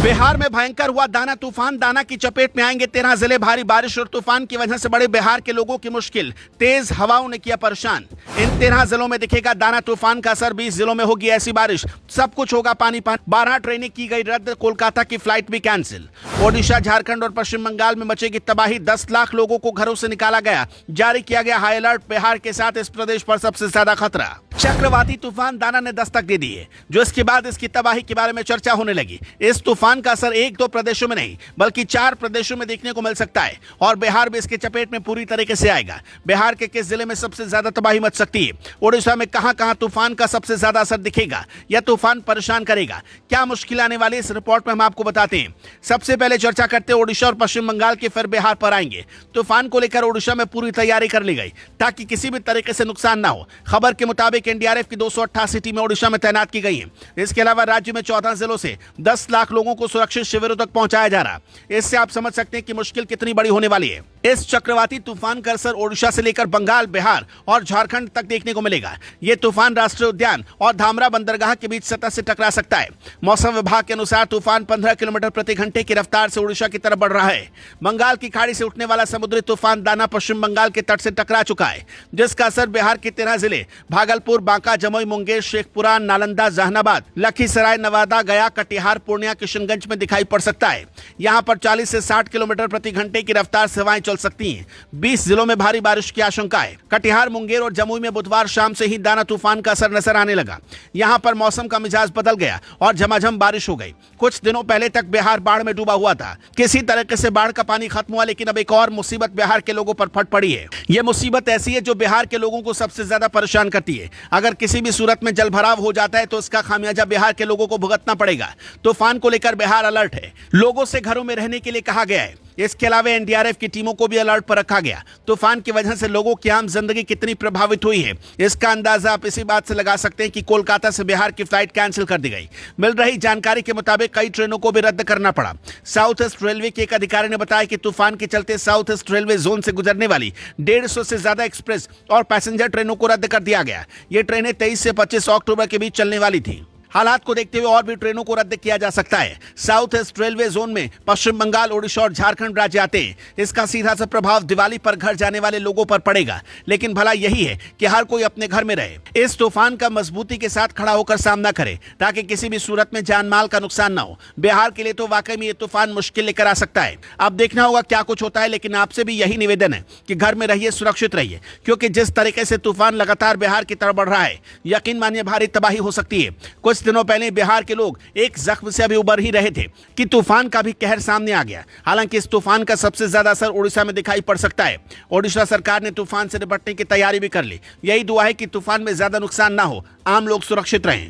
बिहार में भयंकर हुआ दाना तूफान। दाना की चपेट में आएंगे 13 जिले। भारी बारिश और तूफान की वजह से बड़े बिहार के लोगों की मुश्किल। तेज हवाओं ने किया परेशान। इन 13 जिलों में दिखेगा दाना तूफान का असर। 20 जिलों में होगी ऐसी बारिश, सब कुछ होगा पानी पानी। 12 ट्रेनें की गई रद्द, कोलकाता की फ्लाइट भी कैंसिल। ओडिशा, झारखंड और पश्चिम बंगाल में मचेगी तबाही। 10 लाख लोगों को घरों से निकाला गया। जारी किया गया हाई अलर्ट। बिहार के साथ इस प्रदेश पर सबसे ज्यादा खतरा। चक्रवाती तूफान दाना ने दस्तक दे दी है, जो इसके बाद इसकी तबाही के बारे में चर्चा होने लगी। इस तूफान का असर 1-2 प्रदेशों में नहीं बल्कि 4 प्रदेशों में देखने को मिल सकता है और बिहार भी इसके चपेट में पूरी तरीके से आएगा। बिहार के किस जिले में सबसे ज्यादा तबाही मच सकती है, ओडिशा में कहां-कहां तूफान का सबसे ज्यादा असर दिखेगा, यह तूफान परेशान करेगा, क्या मुश्किल आने वाली, इस रिपोर्ट में हम आपको बताते हैं। सबसे पहले चर्चा करते हैं ओडिशा और पश्चिम बंगाल के, फिर बिहार पर आएंगे। तूफान को लेकर ओडिशा में पूरी तैयारी कर ली गई ताकि किसी भी तरीके से नुकसान ना हो। खबर के मुताबिक एनडीआरएफ की 288 टीमें ओडिशा में तैनात की गई हैं। इसके अलावा राज्य में 14 जिलों से 10 लाख लोगों को सुरक्षित शिविरों तक पहुंचाया जा रहा। इससे आप समझ सकते हैं कि मुश्किल कितनी बड़ी होने वाली है। इस चक्रवाती तूफान का असर ओडिशा से लेकर बंगाल, बिहार और झारखंड तक देखने को मिलेगा। यह तूफान राष्ट्रीय उद्यान और धामरा बंदरगाह के बीच सतह से टकरा सकता है। मौसम विभाग के अनुसार तूफान 15 किलोमीटर प्रति घंटे की रफ्तार से ओडिशा की तरफ बढ़ रहा है। बंगाल की खाड़ी से उठने वाला समुद्री तूफान दाना पश्चिम बंगाल के तट से टकरा चुका है, जिसका असर बिहार के 13 जिले भागलपुर, बांका, जमुई, मुंगेर, शेखपुरा, नालंदा, जहानाबाद, लखीसराय, नवादा, गया, कटिहार, पूर्णिया, किशनगंज में दिखाई पड़ सकता है। यहां पर 40 से 60 किलोमीटर प्रति घंटे की रफ्तार से हवाएं चल सकती हैं। 20 जिलों में भारी बारिश की आशंका है। कटिहार, मुंगेर और जमुई में बुधवार शाम से ही दाना तूफान का असर नजर आने लगा। यहां पर मौसम का मिजाज बदल गया और झमाझम बारिश हो गई। कुछ दिनों पहले तक बिहार बाढ़ में डूबा हुआ था। किसी तरीके से बाढ़ का पानी खत्म हुआ, लेकिन अब एक और मुसीबत बिहार के लोगों पर फट पड़ी है। यह मुसीबत ऐसी है जो बिहार के लोगों को सबसे ज्यादा परेशान करती है। अगर किसी भी सूरत में जलभराव हो जाता है तो इसका खामियाजा बिहार के लोगों को भुगतना पड़ेगा। तूफान को लेकर बिहार अलर्ट है। लोगों से घरों में रहने के लिए कहा गया है। इसके अलावा एनडीआरएफ की टीमों को भी अलर्ट पर रखा गया। तूफान की वजह से लोगों की आम जिंदगी कितनी प्रभावित हुई है, इसका अंदाजा आप इसी बात से लगा सकते हैं कि कोलकाता से बिहार की फ्लाइट कैंसिल कर दी गई। मिल रही जानकारी के मुताबिक कई ट्रेनों को भी रद्द करना पड़ा। साउथ ईस्ट रेलवे के एक अधिकारी ने बताया कि तूफान के चलते साउथ ईस्ट रेलवे जोन से गुजरने वाली 150 से ज्यादा एक्सप्रेस और पैसेंजर ट्रेनों को रद्द कर दिया गया। ये ट्रेनें 23 से 25 अक्टूबर के बीच चलने वाली थी। हालात को देखते हुए और भी ट्रेनों को रद्द किया जा सकता है। साउथ ईस्ट रेलवे जोन में पश्चिम बंगाल, ओडिशा और झारखंड राज्य आते हैं। इसका सीधा सा प्रभाव दिवाली पर घर जाने वाले लोगों पर पड़ेगा, लेकिन भला यही है कि हर कोई अपने घर में रहे। इस तूफान का मजबूती के साथ खड़ा होकर सामना करे ताकि किसी भी सूरत में जान माल का नुकसान ना हो। बिहार के लिए तो वाकई में ये तूफान मुश्किल लेकर आ सकता है। अब देखना होगा क्या कुछ होता है, लेकिन आपसे भी यही निवेदन है कि घर में रहिए, सुरक्षित रहिए, क्योंकि जिस तरीके से तूफान लगातार बिहार की तरफ बढ़ रहा है, यकीन मानिए भारी तबाही हो सकती है। कुछ दिनों पहले बिहार के लोग एक जख्म से अभी उबर ही रहे थे कि तूफान का भी कहर सामने आ गया। हालांकि इस तूफान का सबसे ज्यादा असर ओडिशा में दिखाई पड़ सकता है। ओडिशा सरकार ने तूफान से निपटने की तैयारी भी कर ली। यही दुआ है कि तूफान में ज्यादा नुकसान ना हो, आम लोग सुरक्षित रहें।